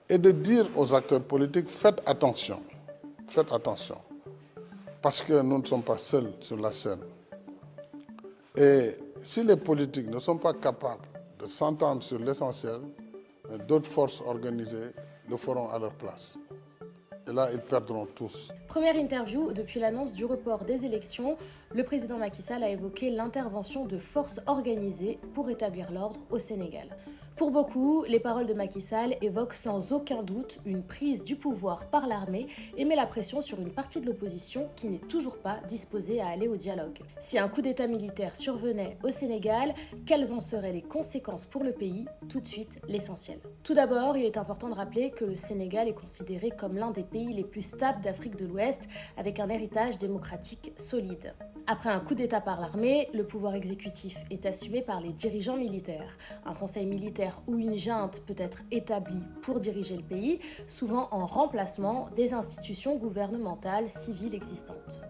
et de dire aux acteurs politiques, faites attention, parce que nous ne sommes pas seuls sur la scène. Et si les politiques ne sont pas capables de s'entendre sur l'essentiel, d'autres forces organisées le feront à leur place. Et là, ils perdront tous. Première interview depuis l'annonce du report des élections, le président Macky Sall a évoqué l'intervention de forces organisées pour rétablir l'ordre au Sénégal. Pour beaucoup, les paroles de Macky Sall évoquent sans aucun doute une prise du pouvoir par l'armée et met la pression sur une partie de l'opposition qui n'est toujours pas disposée à aller au dialogue. Si un coup d'État militaire survenait au Sénégal, quelles en seraient les conséquences pour le pays? Tout de suite, l'essentiel. Tout d'abord, il est important de rappeler que le Sénégal est considéré comme l'un des pays les plus stables d'Afrique de l'Ouest, avec un héritage démocratique solide. Après un coup d'État par l'armée, le pouvoir exécutif est assumé par les dirigeants militaires. Un conseil militaire ou une junte peut être établi pour diriger le pays, souvent en remplacement des institutions gouvernementales civiles existantes.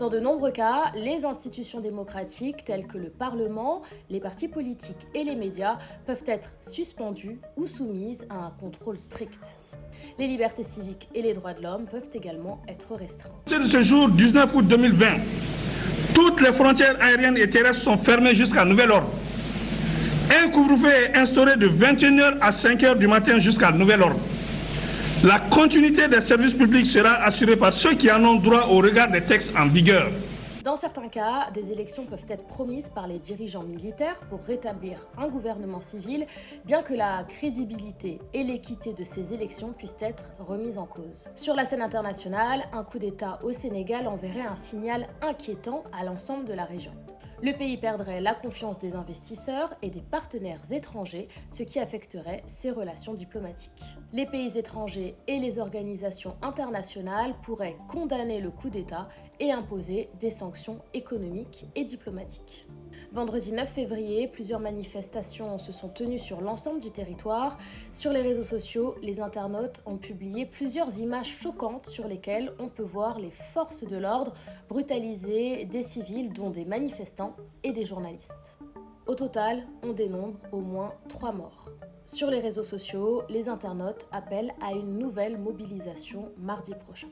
Dans de nombreux cas, les institutions démocratiques telles que le Parlement, les partis politiques et les médias peuvent être suspendues ou soumises à un contrôle strict. Les libertés civiques et les droits de l'homme peuvent également être restreints. Ce jour, 19 août 2020, toutes les frontières aériennes et terrestres sont fermées jusqu'à nouvel ordre. Un couvre-feu est instauré de 21h à 5h du matin jusqu'à nouvel ordre. La continuité des services publics sera assurée par ceux qui en ont droit au regard des textes en vigueur. Dans certains cas, des élections peuvent être promises par les dirigeants militaires pour rétablir un gouvernement civil, bien que la crédibilité et l'équité de ces élections puissent être remises en cause. Sur la scène internationale, un coup d'État au Sénégal enverrait un signal inquiétant à l'ensemble de la région. Le pays perdrait la confiance des investisseurs et des partenaires étrangers, ce qui affecterait ses relations diplomatiques. Les pays étrangers et les organisations internationales pourraient condamner le coup d'État et imposer des sanctions économiques et diplomatiques. Vendredi 9 février, plusieurs manifestations se sont tenues sur l'ensemble du territoire. Sur les réseaux sociaux, les internautes ont publié plusieurs images choquantes sur lesquelles on peut voir les forces de l'ordre brutaliser des civils, dont des manifestants et des journalistes. Au total, on dénombre au moins 3 morts. Sur les réseaux sociaux, les internautes appellent à une nouvelle mobilisation mardi prochain.